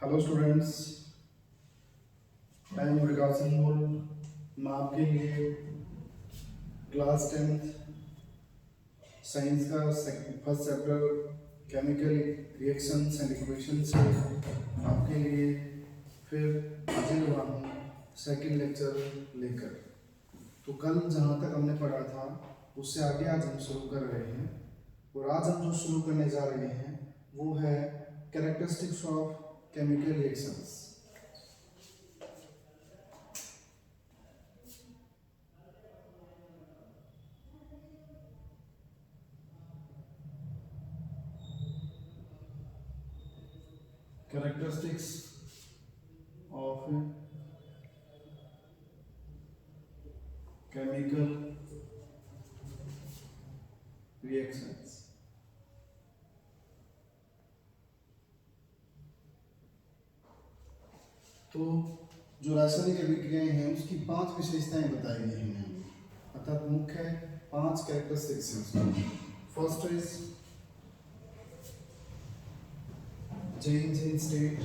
Hello students, I am विकास सिंह। मैं आपके लिए क्लास 10th साइंस का first chapter chemical reactions and equations आपके लिए फिर हाजिर हुआ हूँ सेकंड लेक्चर लेकर। तो कल जहाँ तक हमने पढ़ा था उससे आगे आज हम शुरू कर रहे हैं, और आज हम जो शुरू करने जा रहे हैं वो है characteristics of chemical reactions. Characteristics of chemical reactions। तो जो रासायनिक अभिक्रियाएं हैं उसकी 5 विशेषताएं बताई गई हैं, अर्थात मुख्य 5 कैरेक्टरिस्टिक्स हैं। First is change in state,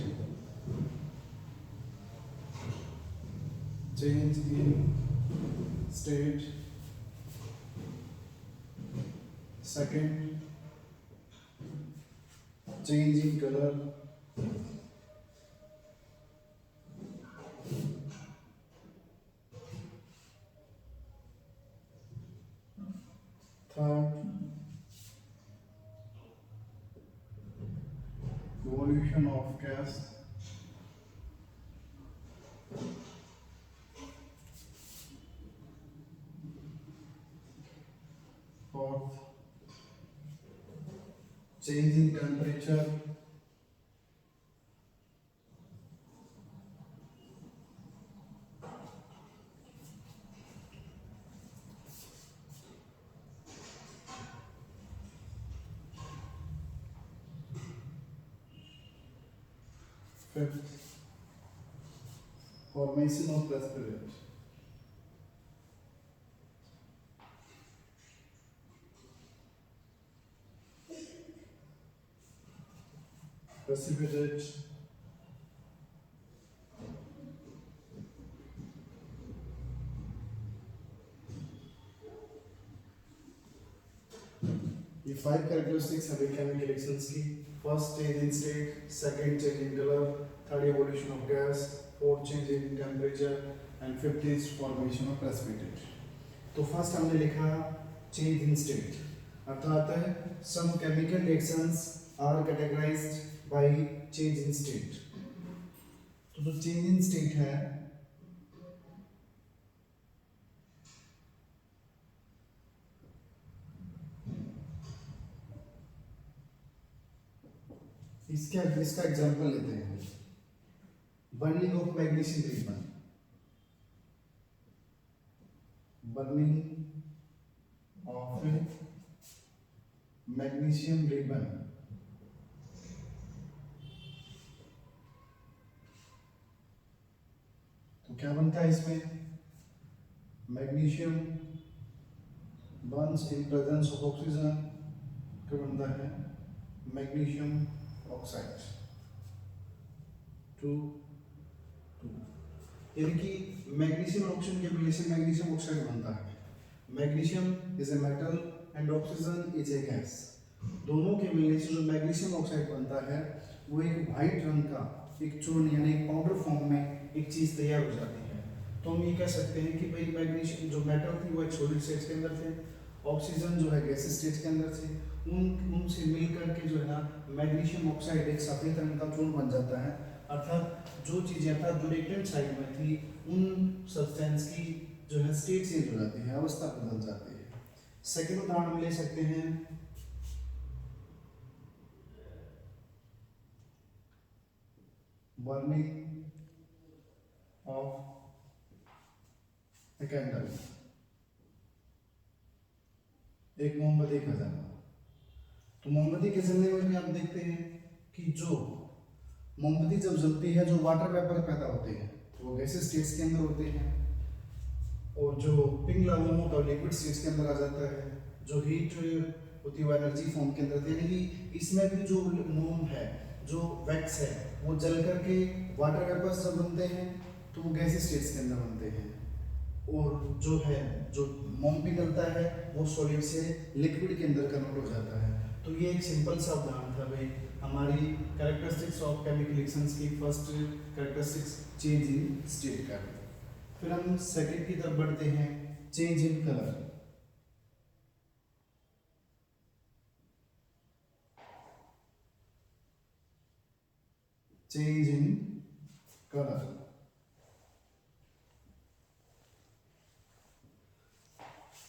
change in state। second, change in color। third, evolution of gas। fourth, change in temperature। fifth, formation of precipitate। precipitate ये 5 कैरेक्टरिस्टिक्स हैं केमिकल रिएक्शंस की। First, change in state. Second, change in colour. Third, evolution of gas. Fourth, change in temperature. And fifth is formation of precipitate. तो first हमने लिखा change in state, अर्थात some chemical reactions are categorised by change in state. तो जो change in state है इसका example लेते हैं, burning of magnesium ribbon. Burning of magnesium ribbon. तो क्या बनता है इसमें? Magnesium Burns in presence of oxygen. क्या बनता है? Magnesium oxide. टू यानी कि मैग्नीशियम ऑक्सीजन के मिलने से मैग्नीशियम ऑक्साइड बनता है। Magnesium is a metal and oxygen is a gas. दोनों के मिलने से जो मैग्नीशियम ऑक्साइड बनता है वो एक व्हाइट रंग का एक चूर्ण यानी एक पाउडर फॉर्म में एक चीज तैयार हो जाती है। तो हम ये कह सकते हैं कि भाई मैग्नीशियम जो मेटल थी वो एक सॉलिड स्टेट के अंदर थे, ऑक्सीजन जो है गैस स्टेट के अंदर थे। उनसे मिलकर के जो है ना मैग्नीशियम ऑक्साइड एक सफेद रंग का चूर्ण बन जाता है। अर्थात जो चीजें था जो रिएक्टेंट साइड में थी उन सब्सटेंस की जो है स्टेट चेंज हो जाती है, अवस्था बदल जाती है। सेकंड उदाहरण हम ले सकते हैं बर्निंग ऑफ ए कैंडल। एक मोमबत्ती का जलना। तो मोमबत्ती के जलने में भी आप देखते हैं कि जो मोमबत्ती जब जलती है जो वाटर वेपर पैदा होते हैं वो गैसेस स्टेट्स के अंदर होते हैं, और जो पिघला हुआ होता है लिक्विड स्टेट्स के अंदर आ जाता है। जो हीट होती है वो एनर्जी फॉर्म के अंदर, यानी कि इसमें भी जो मोम है जो वैक्स है वो जल करके वाटर वेपर्स जब बनते हैं तो वो गैसी स्टेट्स के अंदर बनते हैं, और जो है जो मोम पिघलता है वो सॉलिड से लिक्विड के अंदर कन्वर्ट हो जाता है। तो ये एक सिंपल सा उदाहरण था भाई हमारी कैरेक्टरिस्टिक्स ऑफ केमिकल रिएक्शंस की first characteristics change in state का। फिर हम सेकंड की तरफ बढ़ते हैं, change in colour. Change in colour,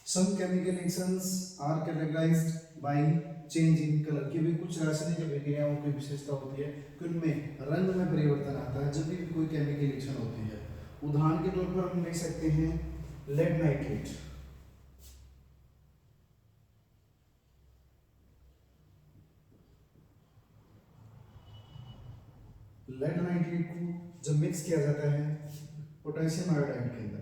some chemical reactions are characterized by change in color, कि भी कुछ रासायनिक अभिक्रियाओं की विशेषता होती है कि उनमें रंग में परिवर्तन आता है जब भी कोई केमिकल रिएक्शन होती है। उदाहरण के तौर पर हम ले सकते हैं लेड नाइट्रेट। लेड नाइट्रेट को जब मिक्स किया जाता है पोटेशियम आयोडाइड के अंदर,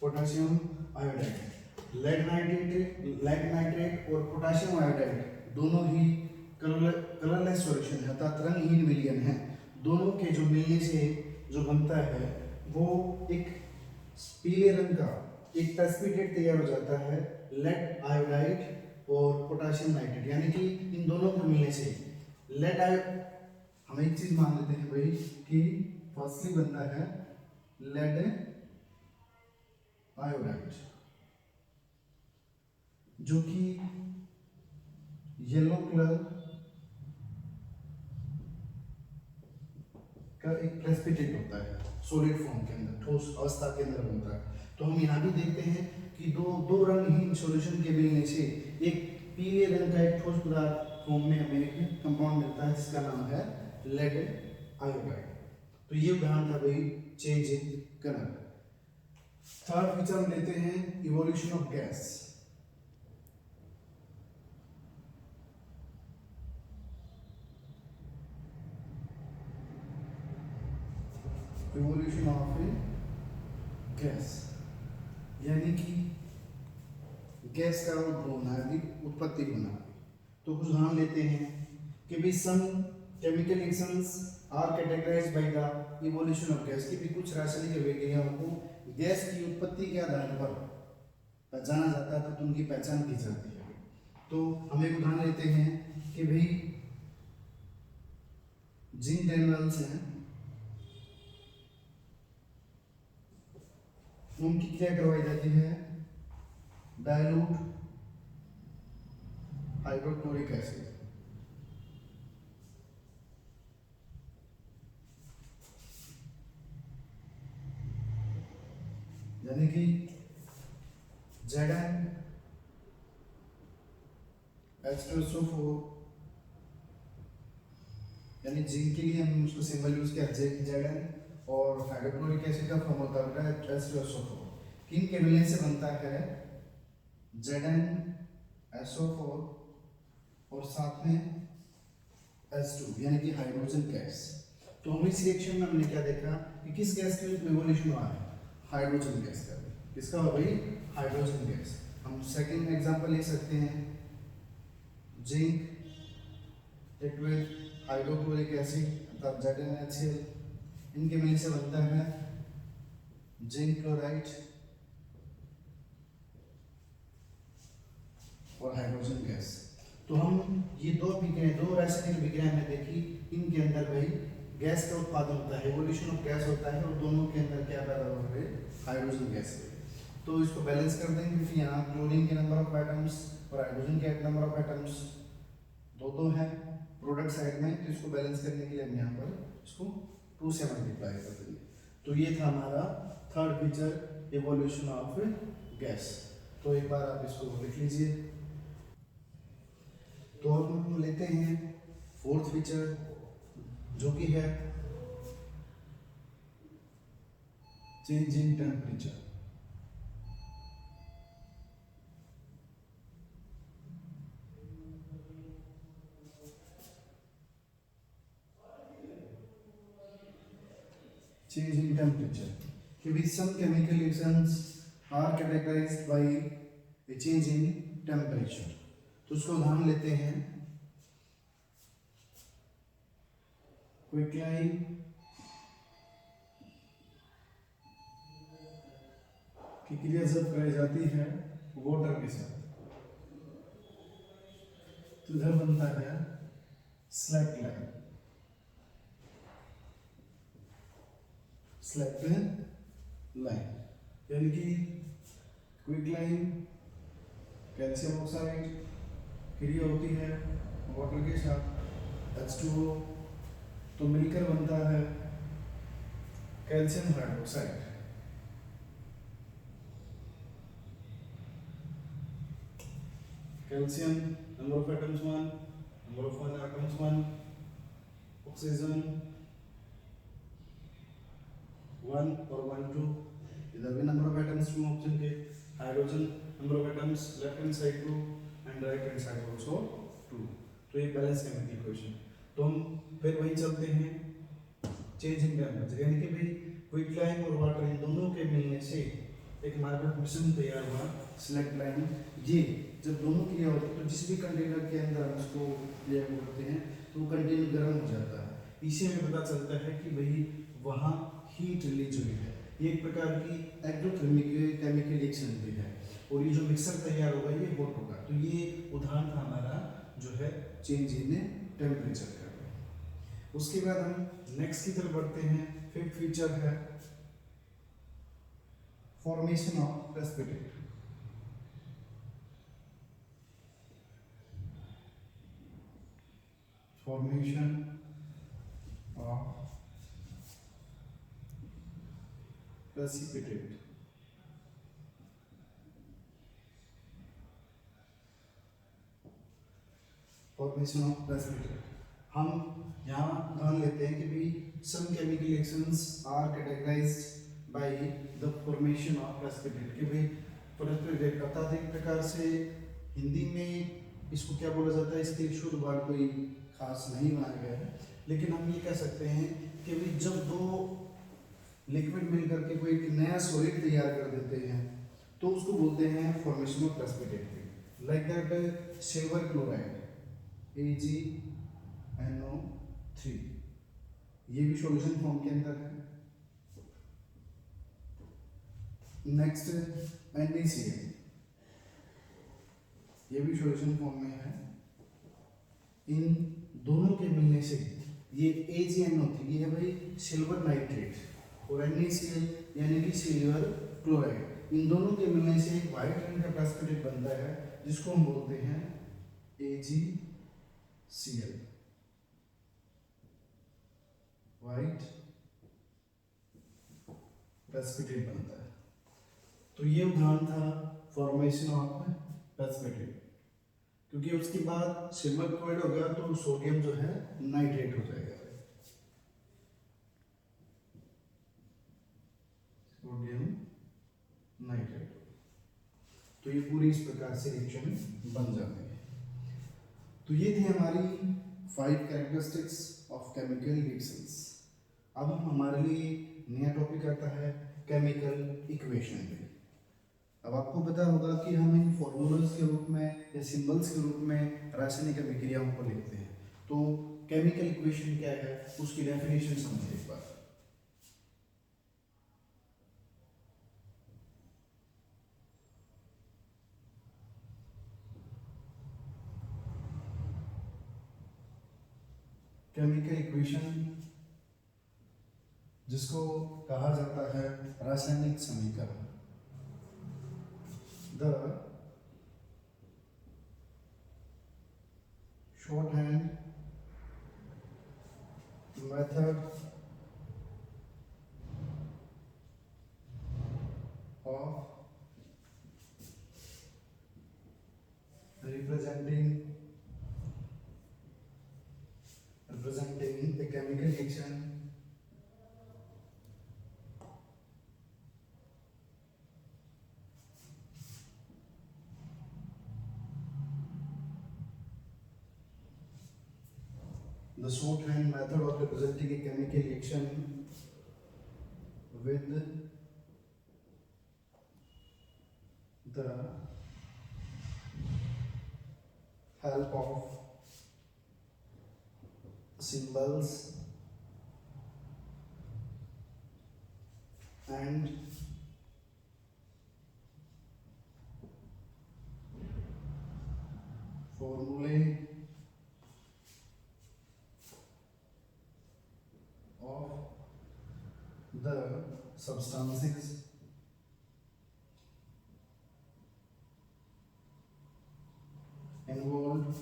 पोटेशियम आयोडाइड, लेड नाइट्रेट और पोटेशियम आयोडाइड दोनों ही कलरलेस सॉल्यूशन है अर्थात रंगहीन विलयन है। दोनों के जो मिलने से जो बनता है वो एक पीले रंग का एक प्रेसिपिटेट तैयार हो जाता है, लेड आयोडाइड और पोटेशियम नाइट्रेट, यानी कि इन दोनों के मिलने से लेड आयोड, हम एक चीज मान लेते हैं भाई कि फर्स्टली बनता है लेड आयोडाइड जो कि येलो कलर का एक प्रेसिपिटेट होता है सॉलिड फॉर्म के अंदर, ठोस अवस्था के अंदर बनता है। तो हम यहाँ भी देखते हैं कि दो रंगहीन सॉल्यूशन के मिलने से एक पीले रंग का एक ठोस पदार्थ फॉर्म में हमें एक कंपाउंड मिलता है जिसका नाम है लेड आयोडाइड। तो ये उदाहरण था भाई change in colour. Third feature हम लेते हैं evolution of gas. Evolution of gas यानी कि गैस का उद्भव होना, उत्पत्ति होना। तो कुछ उदाहरण लेते हैं कि भी some chemical reactions are categorised by the evolution of gas, कि भी कुछ रासायनिक अभिक्रियाओं को गैस की उत्पत्ति के आधार पर पहचाना जाता है तो उनकी पहचान की जाती है। तो हम एक उदाहरण लेते हैं कि भाई जिंक ग्रेन्यूल्स हैं, उनकी क्या करवाई जाती है, डाइल्यूट हाइड्रोक्लोरिक एसिड, यानी कि Zn H2SO4, यानी जिंक के लिए हम उसको सिंबल यूज किया Zn, और हाइड्रोक्लोरिक एसिड का फॉर्म होता है H2SO4। किन के मिलने से बनता है ZnSO4 और साथ में H2 यानी कि हाइड्रोजन गैस। तो हम इस रिएक्शन में हमने क्या देखा कि किस गैस के इवोल्यूशन हुआ है, हाइड्रोजन गैस का। किसका हो भाई, हाइड्रोजन गैस। हम सेकंड एग्जांपल ले सकते हैं जिंक विद हाइड्रोक्लोरिक एसिड अर्थात ZnHCl, इनके मिलने से बनता है जिंक क्लोराइड और हाइड्रोजन गैस। तो हम ये दो रासायनिक विक्रिया में देखी, इनके अंदर भाई गैस का उत्पादन होता है, इवोल्यूशन ऑफ गैस होता है, और दोनों के अंदर क्या पैदा हो रहा है, हाइड्रोजन गैस। तो इसको बैलेंस कर देंगे क्योंकि यहाँ क्लोरीन के नंबर ऑफ एटम्स और हाइड्रोजन के नंबर ऑफ एटम्स दो है प्रोडक्ट साइड में, तो इसको बैलेंस करने के लिए हम यहाँ पर इसको 2 से मल्टीप्लाई कर देंगे। तो ये था हमारा third feature evolution of gas. तो एक बार आप इसको लिख लीजिए। तो हम लेते हैं फोर्थ फीचर जो कि है change in temperature. change in temperature. With some chemical reactions are characterized by a change in temperature. तो उसको उदाहरण लेते हैं. क्विकलाइन की क्रिया जब कराई जाती है वाटर के साथ तो इधर बनता है स्लैक लाइन. स्लैक लाइन यानी कि क्विकलाइन कैल्शियम ऑक्साइड क्रिया होती है वाटर के साथ H2O तो मिलकर बनता है calcium hydroxide. Calcium number of atoms 1, number of atoms 1, oxygen 1 और 1 2, इधर भी नंबर ऑफ एटम्स 2 ऑक्सीजन के, hydrogen number of atoms left hand side 2 and right hand side also 2. तो ये बैलेंस केमिकल इक्वेशन. तो हम फिर वही चलते हैं चेंज इन टेम्परेचर यानी कि भाई क्विकलाइन और वाटर इन दोनों के मिलने से एक हमारे पास मिश्रण तैयार हुआ स्लैक लाइन. ये जब दोनों क्रिया होती है तो जिस भी कंटेनर के अंदर हम उसको क्रिया करते हैं तो वो कंटेनर गर्म हो जाता है. इसी में पता चलता है कि भाई वहाँ हीट रिलीज हुई है. ये एक प्रकार की एक्टोथर्मिक केमिकल रिएक्शन भी है और ये जो मिक्सर तैयार होगा ये हॉट होगा. तो ये उदाहरण था हमारा जो है चेंज इन टेम्परेचर का. उसके बाद हम नेक्स्ट की तरफ बढ़ते हैं. फिफ्थ फीचर है formation of precipitate. Formation of precipitate. Formation of precipitate हम यहाँ ध्यान लेते हैं कि भाई some chemical reactions are categorised by the formation of precipitate. कि भाई प्रेसिपिटेट अत्यधिक प्रकार से हिंदी में इसको क्या बोला जाता है, इसके शुद्ध वर्ड कोई खास नहीं बनाया गया है, लेकिन हम ये कह सकते हैं कि भाई जब दो लिक्विड मिलकर के कोई एक नया सॉलिड तैयार कर देते हैं तो उसको बोलते हैं formation of precipitate. Like that silver chloride AgNO3 ये भी सॉल्यूशन फॉर्म के अंदर है. नेक्स्ट NaCl ये भी सॉल्यूशन फॉर्म में है. इन दोनों के मिलने से ये AgNO3 ये है भाई सिल्वर नाइट्रेट और NaCl यानी कि सिल्वर क्लोराइड. इन दोनों के मिलने से एक व्हाइट रंग का प्रेसिपिटेट बनता है जिसको हम बोलते हैं AgCl व्हाइट प्रेसिपिटेट बनता है. तो ये उदाहरण था फॉर्मेशन ऑफ प्रेसिपिटेट. क्योंकि उसके बाद सिल्वर क्लोराइड हो गया तो सोडियम जो है नाइट्रेट हो जाएगा. Sodium nitrate. तो ये पूरी इस प्रकार से रिएक्शन बन जाती है. तो ये थी हमारी 5 कैरेक्टरिस्टिक्स ऑफ केमिकल रिएक्शंस. अब हमारे लिए नया टॉपिक आता है केमिकल इक्वेशन पे. अब आपको पता होगा कि हम इन फॉर्मूलाज के रूप में या सिंबल्स के रूप में रासायनिक अभिक्रियाओं को लिखते हैं. तो केमिकल इक्वेशन क्या है उसकी डेफिनेशन समझिए एक बार. केमिकल इक्वेशन जिसको कहा जाता है रासायनिक समीकरण. The shorthand method of representing a chemical reaction the shorthand method of representing a chemical reaction with the help of symbols and formulae of the substances involved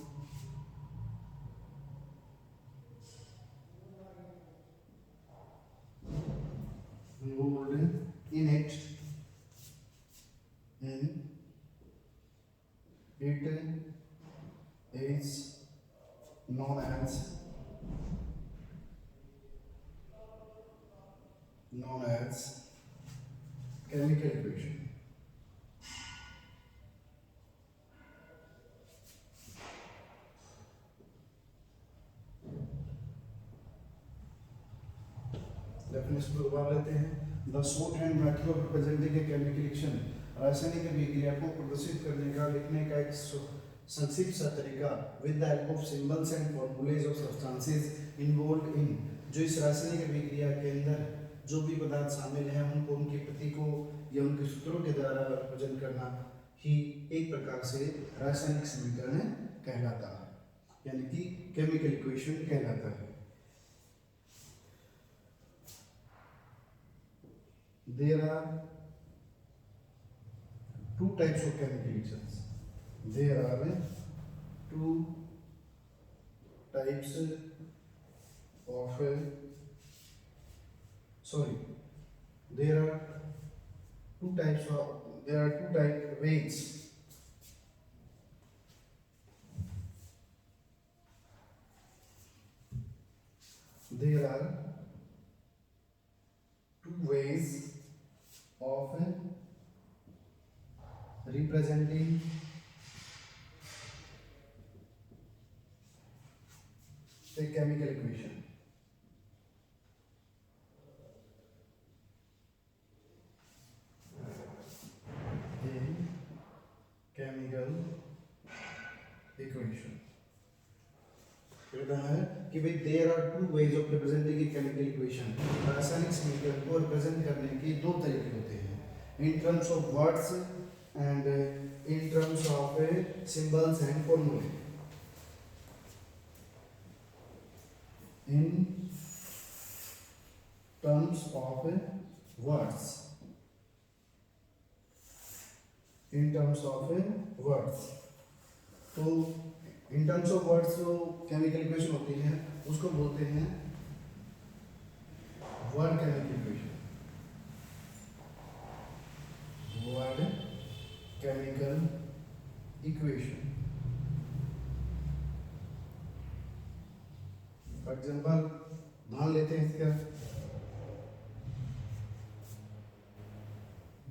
in it, it is known as chemical equation. Definition को दोबारा लेते हैं. The short hand method of representing a chemical reaction, रासायनिक अभिक्रिया को प्रदर्शित करने का, लिखने का एक संक्षिप्त सा तरीका with the help of symbols and formulas of substances involved इन, जो इस रासायनिक अभिक्रिया के अंदर जो भी पदार्थ शामिल हैं उनको उनके प्रतीकों या उनके सूत्रों के द्वारा रिप्रेजेंट करना ही एक प्रकार से रासायनिक समीकरण कहलाता है, यानी कि केमिकल इक्वेशन कहलाता है. There are two types of chemical reactions. There are two types of there are two type ways there are two ways of representing a chemical equation. Chemical equation कहता है कि भाई there are two ways of representing a chemical equation, रासायनिक समीकरण को represent करने के दो तरीके होते हैं, in terms of words and in terms of symbols and formulae. In terms of words, in terms of words. तो इन टर्म्स ऑफ वर्ड्स जो केमिकल इक्वेशन होती है उसको बोलते हैं word chemical equation. Word chemical equation. For example मान लेते हैं इसका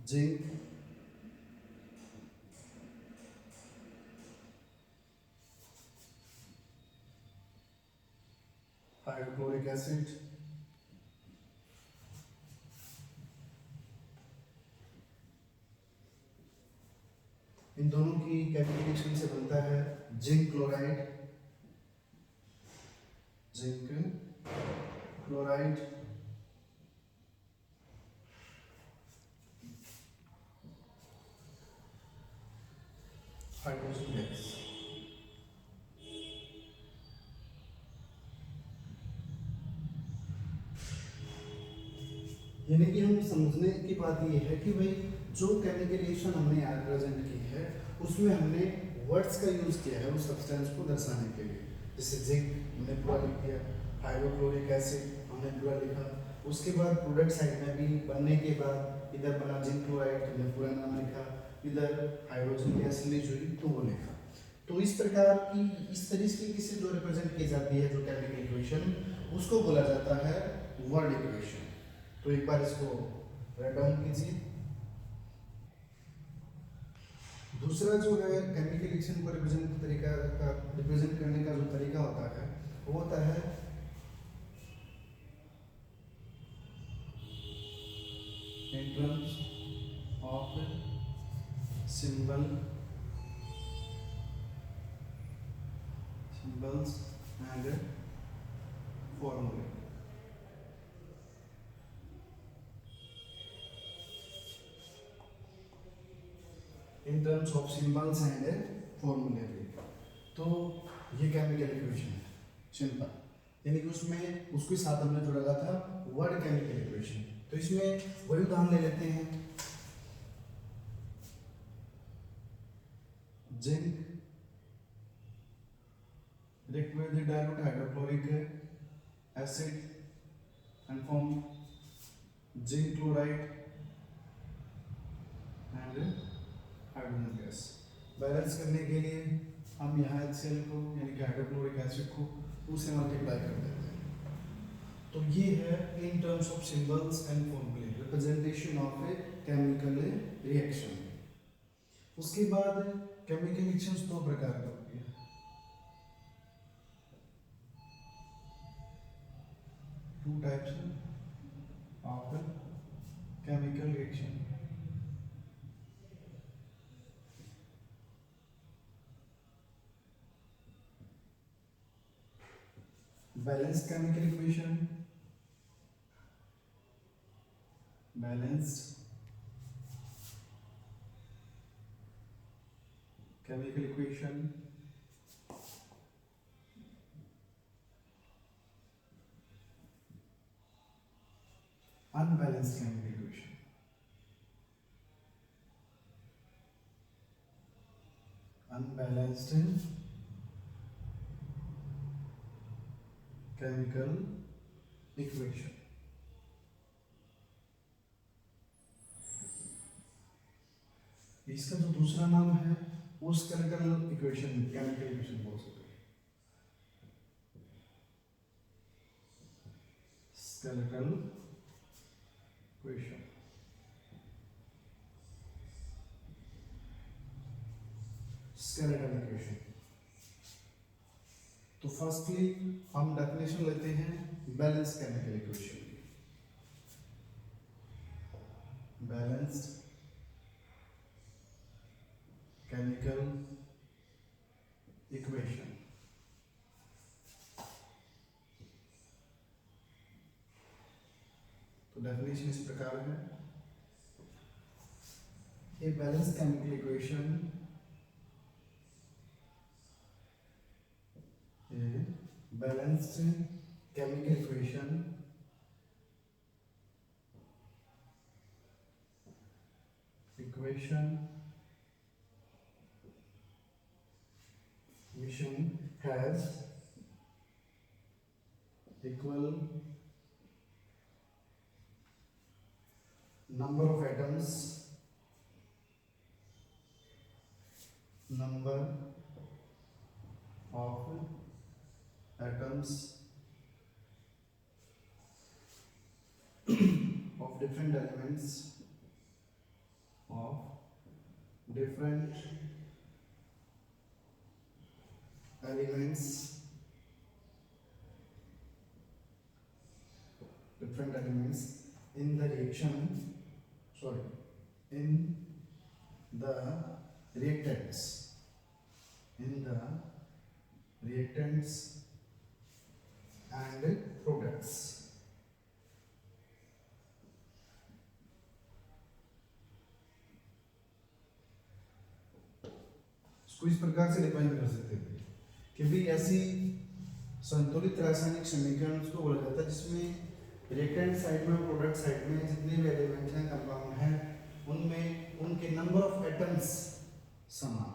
जिंक हाइड्रोक्लोरिक एसिड, इन दोनों की केमिकल रिएक्शन से बनता है जिंक क्लोराइड, हाइड्रोजन गैस. यानी कि हम समझने की बात ये है कि भाई जो केमिकल रिएक्शन हमने यहाँ प्रेजेंट की है उसमें हमने वर्ड्स का यूज किया है उस सब्सटेंस को दर्शाने के लिए. जैसे जिंक हमने पूरा लिख दिया, हाइड्रोक्लोरिक एसिड हमने पूरा लिखा, उसके बाद प्रोडक्ट साइड में भी बनने के बाद इधर बना जिंक क्लोराइड, हमने पूरा नाम लिखा, इधर हाइड्रोजन गैस रिलीज हुई तो वो लिखा. तो इस प्रकार की इस तरीके से जो रिप्रेजेंट की जाती है जो केमिकल इक्वेशन, उसको बोला जाता है वर्ड इक्वेशन. तो एक बार इसको राइट डाउन कीजिए. दूसरा जो है केमिकल रिएक्शन को रिप्रेजेंट करने का जो तरीका होता है वो होता है in terms of symbols and formulae. In terms of symbols and formulae पे तो ये केमिकल इक्वेशन है सिंपल, यानी कि उसमें उसके साथ हमने जो लगा था वर्ड केमिकल इक्वेशन। तो इसमें वही उदाहरण ले लेते हैं, zinc react with the dilute hydrochloric acid and form zinc chloride and hydrogen gas. Balance करने के लिए हम यहाँ HCl को यानी कि हाइड्रोक्लोरिक एसिड को उसे मल्टीप्लाई कर देते हैं। तो ये है in terms of symbols and formulae representation of a chemical reaction. उसके बाद केमिकल रिएक्शंस दो प्रकार की होती है, two types of chemical reaction. Balanced chemical equation, balanced chemical equation, unbalanced chemical equation, unbalanced chemical equation। इसका जो दूसरा नाम है वो स्केलेटल इक्वेशन केमिकल इक्वेशन बोल सकते हैं, स्केलेटल इक्वेशन। स्केलेटल इक्वेशन तो फर्स्टली हम डेफिनेशन लेते हैं बैलेंस केमिकल इक्वेशन की। बैलेंस्ड केमिकल इक्वेशन तो डेफिनेशन इस प्रकार है, a balanced chemical equation balanced chemical equation has equal number of atoms, number of atoms of different elements in the reaction, in the reactants and products। इसको इस प्रकार से define कर सकते हैं कि भी ऐसी संतुलित रासायनिक समीकरण को बोला जाता है जिसमें रिएक्टेंट साइड में और प्रोडक्ट साइड में जितने भी एलिमेंट हैं कंपाउंड हैं उनमें उनके नंबर ऑफ एटम्स समान,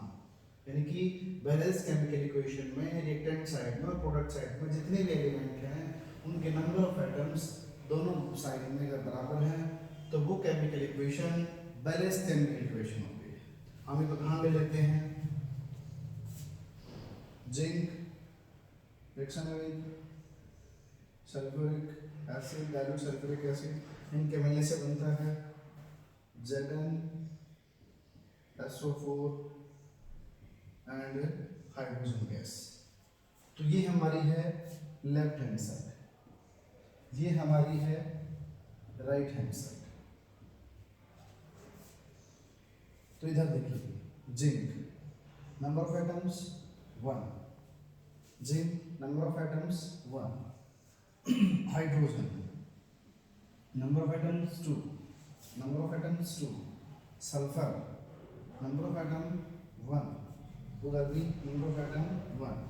यानी कि बैलेंस केमिकल इक्वेशन में रिएक्टेंट साइड में और प्रोडक्ट साइड में जितने भी एलिमेंट हैं उनके नंबर ऑफ एटम्स दोनों साइड में अगर बराबर हैं तो वो chemical equation balance chemical equation होगी। हम एक उदाहरण ले लेते हैं, जिंक रिएक्शन में sulphuric acid dilute sulphuric acid इनके मिलने से बनता है ZnSO4 एंड हाइड्रोजन गैस। तो ये हमारी है लेफ्ट हैंड साइड, ये हमारी है राइट हैंड साइड। तो इधर देखिए zinc number of atoms 1, zinc number of atoms 1, hydrogen number of atoms 2, number of atoms 2, sulfur number of atom 1, उधर भी number of atom 1,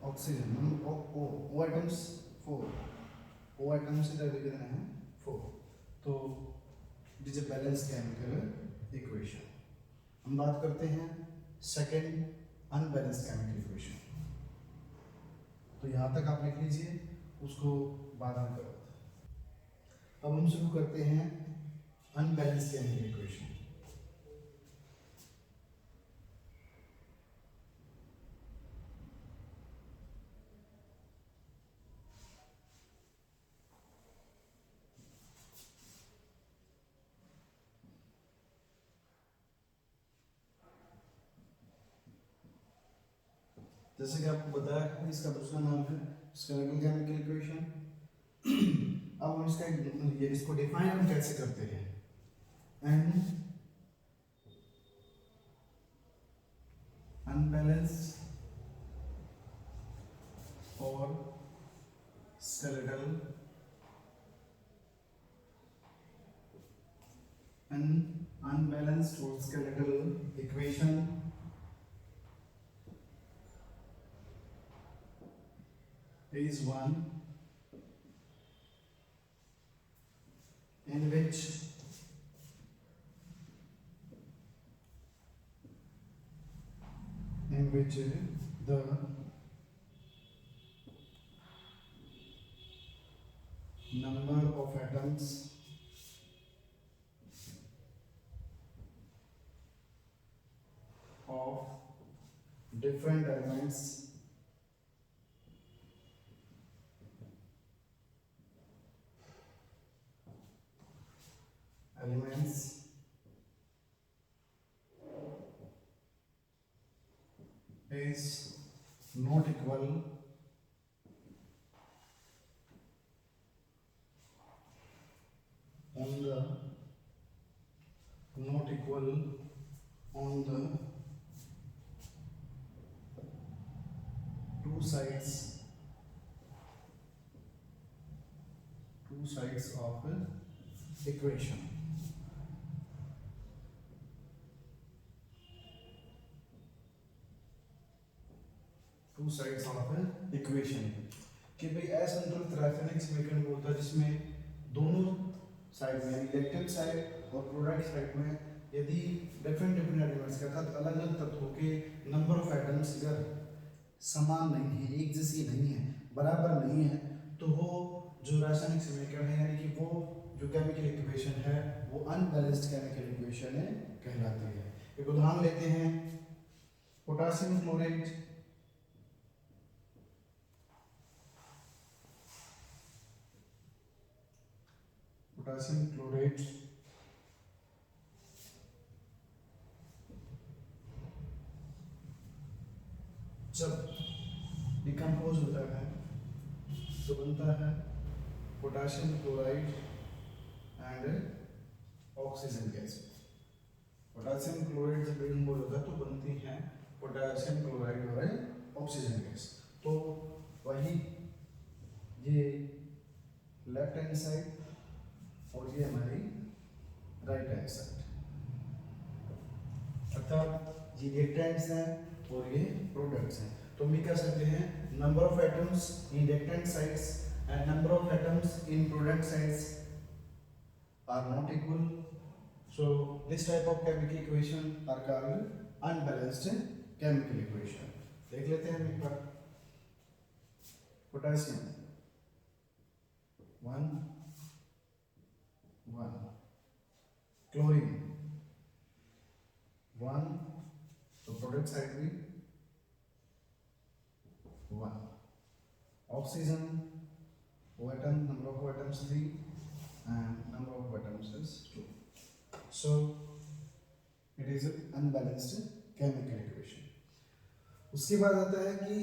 oxygen number of O atoms 4, O atoms इधर भी कितने हैं 4, तो it is a balanced chemical equation। हम बात करते हैं second unbalanced chemical equation, तो यहाँ तक आप लिख लीजिए, उसको बाद में करो। अब हम शुरू करते हैं अनबैलेंस्ड केमिकल इक्वेशन। जैसे कि आपको बताया कि इसका दूसरा नाम है स्केलेटल केमिकल इक्वेशन। अब हम इसको डिफाइन हम कैसे करते हैं, एन अनबैलेंस्ड और स्केलेटल अनबैलेंस्ड और skeletal equation is one in which the number of atoms of different elements is not equal on the two sides of equation। Two sides of equation कि भाई असंतुलित रासायनिक समीकरण होता है जिसमें दोनों साइड में रिएक्टेंट साइड और प्रोडक्ट साइड में यदि डिफरेंट एलिमेंट्स के अर्थात अलग अलग तत्वों के नंबर ऑफ एटम्स अगर समान नहीं है, एक जैसी नहीं है, बराबर नहीं है, तो वो जो रासायनिक समीकरण है यानी कि वो जो केमिकल इक्वेशन है वो अनबैलेंस्ड केमिकल इक्वेशन है कहलाती है। एक उदाहरण लेते हैं, पोटेशियम क्लोराइड जब डिकम्पोज होता है तो बनता है potassium chloride and oxygen gas. Potassium chloride जब डिकम्पोज होता है तो बनती है पोटेशियम क्लोराइड और ऑक्सीजन गैस। तो वही ये लेफ्ट हैंड साइड और ये हमारी राइट हैंड साइड, अर्थात ये रिएक्टेंट्स हैं और ये प्रोडक्ट्स हैं। तो हम कह सकते हैं number of atoms in reactant sides and number of atoms in product sides are not equal, so this type of chemical equation are called unbalanced chemical equation. देख लेते हैं एक बार। पोटेशियम 1 1, क्लोरीन 1, तो प्रोडक्ट साइड भी 1, oxygen atom number of atoms 3 and number of atoms is 2, so it is unbalanced chemical equation. उसके बाद आता है कि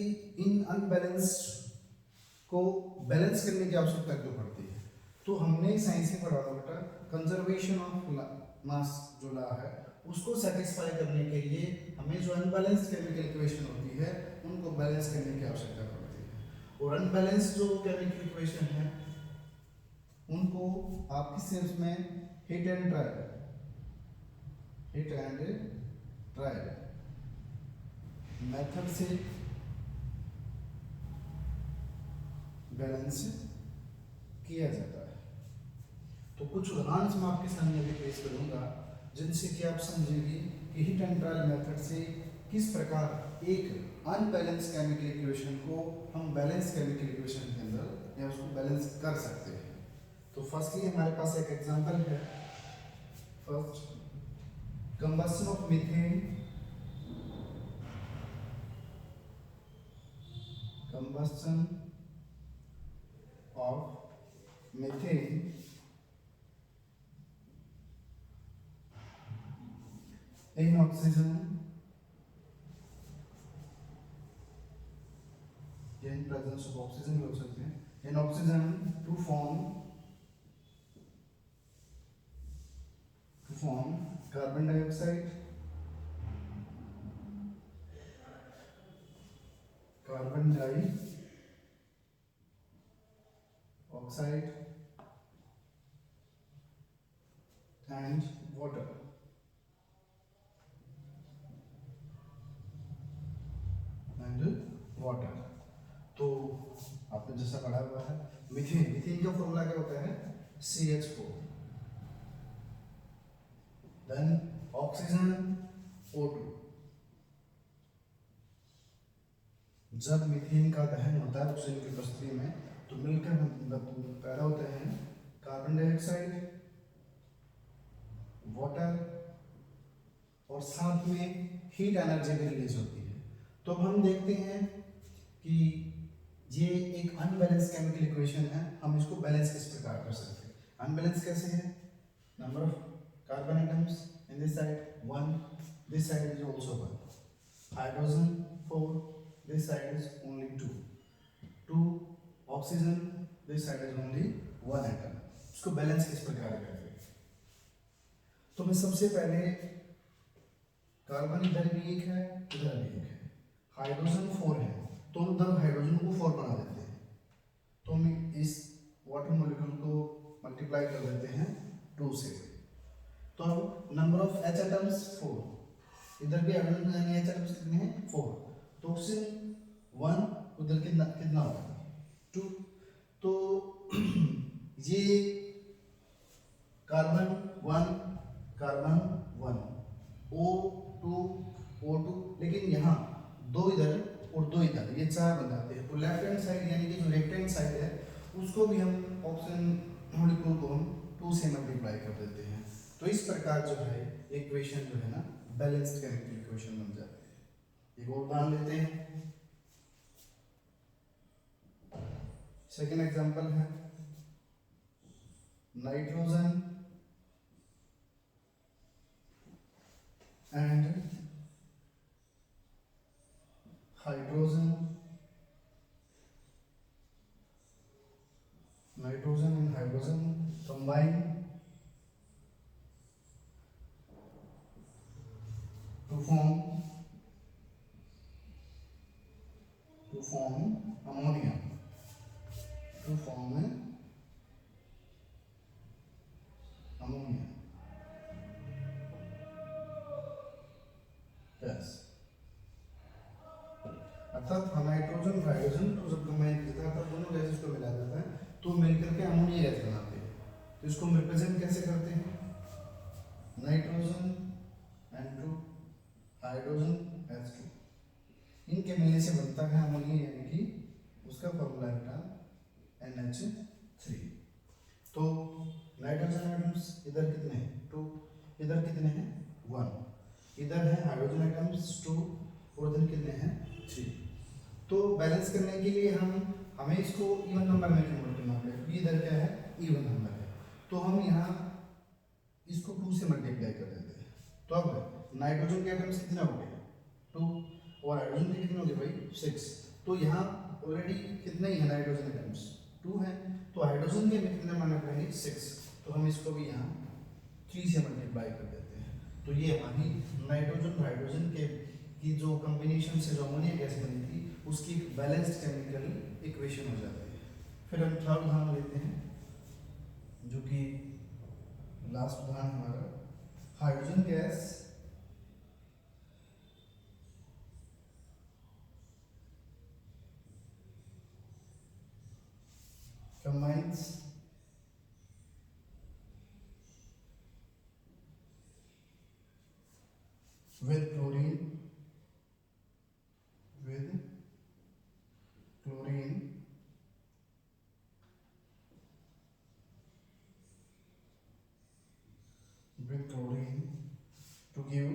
इन अनबैलेंस्ड को बैलेंस करने की आवश्यकता क्यों पड़ती है। तो हमने साइंस में पढ़ा था बेटा कंजर्वेशन ऑफ मास जो ला है उसको सेटिस्फाई करने के लिए हमें जो अनबैलेंस केमिकल इक्वेशन होती है उनको बैलेंस करने की आवश्यकता पड़ती है। और अनबैलेंस जो केमिकल इक्वेशन है उनको आप किस सेंस में हिट एंड ट्रायल मेथड से बैलेंस किया जाता है। तो कुछ उदाहरण मैं आपके सामने अभी पेश करूंगा जिनसे कि आप समझेंगे कि हिट एंड ट्रायल मेथड से किस प्रकार एक अनबैलेंस केमिकल इक्वेशन को हम बैलेंस केमिकल इक्वेशन के अंदर या उसको बैलेंस कर सकते हैं। तो फर्स्टली हमारे पास एक एग्जांपल है, first combustion of methane, combustion of methane in oxygen in presence of oxygen भी हो सकते हैं in oxygen to form carbon dioxide, carbon dioxide and water। Water तो आपने जैसा पढ़ा हुआ है मीथेन का फॉर्मूला क्या होता है CH4, देन ऑक्सीजन O2। जब मीथेन का दहन होता है ऑक्सीजन की उपस्थिति में तो मिलकर पैदा होते हैं कार्बन डाइऑक्साइड, वाटर और साथ में हीट एनर्जी भी रिलीज होती है। तो अब हम देखते हैं कि ये एक अनबैलेंस केमिकल इक्वेशन है, हम इसको बैलेंस किस प्रकार कर सकते हैं। अनबैलेंस कैसे है, number of carbon atoms in this side 1, this side is also 1, hydrogen 4, this side is only 2 oxygen, this side is only 1 atom. इसको बैलेंस किस प्रकार करेंगे। तो मैं सबसे पहले कार्बन इधर भी एक है इधर भी एक है, हाइड्रोजन 4 है तो हम उधर हाइड्रोजन को 4 बना देते हैं। तो हम इस वाटर मॉलिक्यूल को मल्टीप्लाई कर देते हैं 2 से। तो अब नंबर ऑफ H एटम्स 4, इधर भी हाइड्रोजन यानी H एटम्स कितने हैं 4, तो ऑक्सीजन 1 उधर कितना होगा 2। तो ये कार्बन 1 O2 लेकिन यहाँ 2 इधर और 2 इधर, ये 4 बन जाते हैं। तो लेफ्ट हैंड साइड यानी कि जो लेफ्ट हैंड साइड है उसको भी हम ऑक्सीजन मॉलिक्यूल को हम 2 से मल्टीप्लाई कर देते हैं। तो इस प्रकार जो है इक्वेशन जो है ना बैलेंस्ड केमिकल इक्वेशन बन जाती है। एक और उदाहरण लेते हैं, सेकेंड एग्जांपल है nitrogen and hydrogen, nitrogen and hydrogen combine to form ammonia, to form ammonia। Yes, अर्थात नाइट्रोजन और हाइड्रोजन को जब कंबाइन करता है तब दोनों गैसेस को मिला देता है तो मिलकर के अमोनिया गैस बनाते हैं। तो इसको हम रिप्रेजेंट कैसे करते हैं, नाइट्रोजन N2 हाइड्रोजन H2, इनके मिलने से बनता है अमोनिया यानी कि उसका फॉर्मूला है NH3। तो नाइट्रोजन एटम्स इधर कितने हैं 2, इधर कितने हैं 1, इधर है हाइड्रोजन एटम्स 2 और इधर कितने हैं 3। तो बैलेंस करने के लिए हमें इसको इवन नंबर में कन्वर्ट करना पड़ेगा। इधर क्या है इवन नंबर है तो हम यहाँ इसको 2 से मल्टीप्लाई कर देते हैं। तो अब नाइट्रोजन के एटम्स कितना हो गए 2 और हाइड्रोजन के कितने हो गए भाई 6। तो यहाँ ऑलरेडी कितने ही है नाइट्रोजन एटम्स 2 है तो हाइड्रोजन के कितने मानने पड़ेंगे 6। तो हम इसको भी यहाँ 3 से मल्टीप्लाई कर देते हैं, तो ये हमारी नाइट्रोजन हाइड्रोजन के की जो कॉम्बिनेशन से जो अमोनिया गैस बनी थी उसकी बैलेंस्ड केमिकल इक्वेशन हो जाती है। फिर हम थर्ड उदाहरण लेते हैं, जो कि लास्ट उदाहरण हमारा, hydrogen gas combines with chlorine to give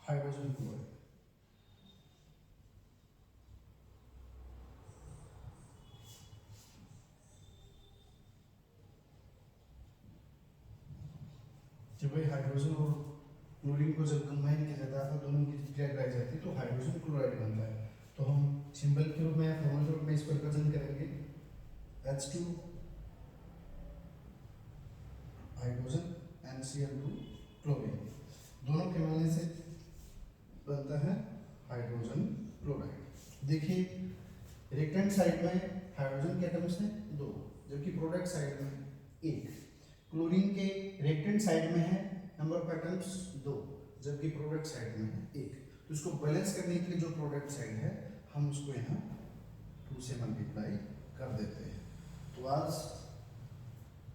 hydrogen chloride. जब भाई हाइड्रोजन और क्लोरीन को जब कंबाइन किया जाता है तो दोनों की क्रिया कराई जाती है तो हाइड्रोजन क्लोराइड बनता है। तो हम सिंबल के रूप में या फॉर्मूला के रूप में इसको रिप्रेजेंट करेंगे H2 हाइड्रोजन NCl2 क्लोरीन, दोनों के मिलने से बनता है हाइड्रोजन क्लोराइड। देखिए रिएक्टेंट साइड में हाइड्रोजन के एटम्स हैं 2, जबकि प्रोडक्ट साइड में 1। क्लोरीन के रिएक्टेंट साइड में है नंबर ऑफ एटम्स 2, जबकि प्रोडक्ट साइड में है 1। तो इसको बैलेंस करने के लिए जो प्रोडक्ट साइड है हम उसको यहाँ 2 से मल्टीप्लाई कर देते हैं। तो आज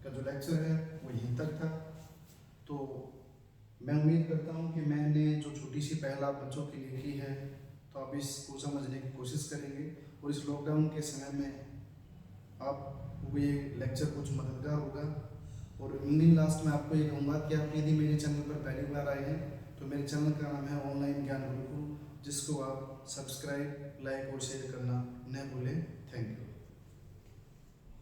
का जो लेक्चर है वो यहीं तक था। तो मैं उम्मीद करता हूँ कि मैंने जो छोटी सी पहल आप बच्चों के लिए की है तो आप इसको समझने की कोशिश करेंगे और इस लॉकडाउन के समय में आपको ये लेक्चर कुछ मददगार होगा। और इन लास्ट में आपको ये कहूँगा कि आप यदि मेरे चैनल पर पहली बार आए हैं तो मेरे चैनल का नाम है ऑनलाइन ज्ञान गुरुकुल, जिसको आप सब्सक्राइब, लाइक और शेयर करना न भूलें। Thank you.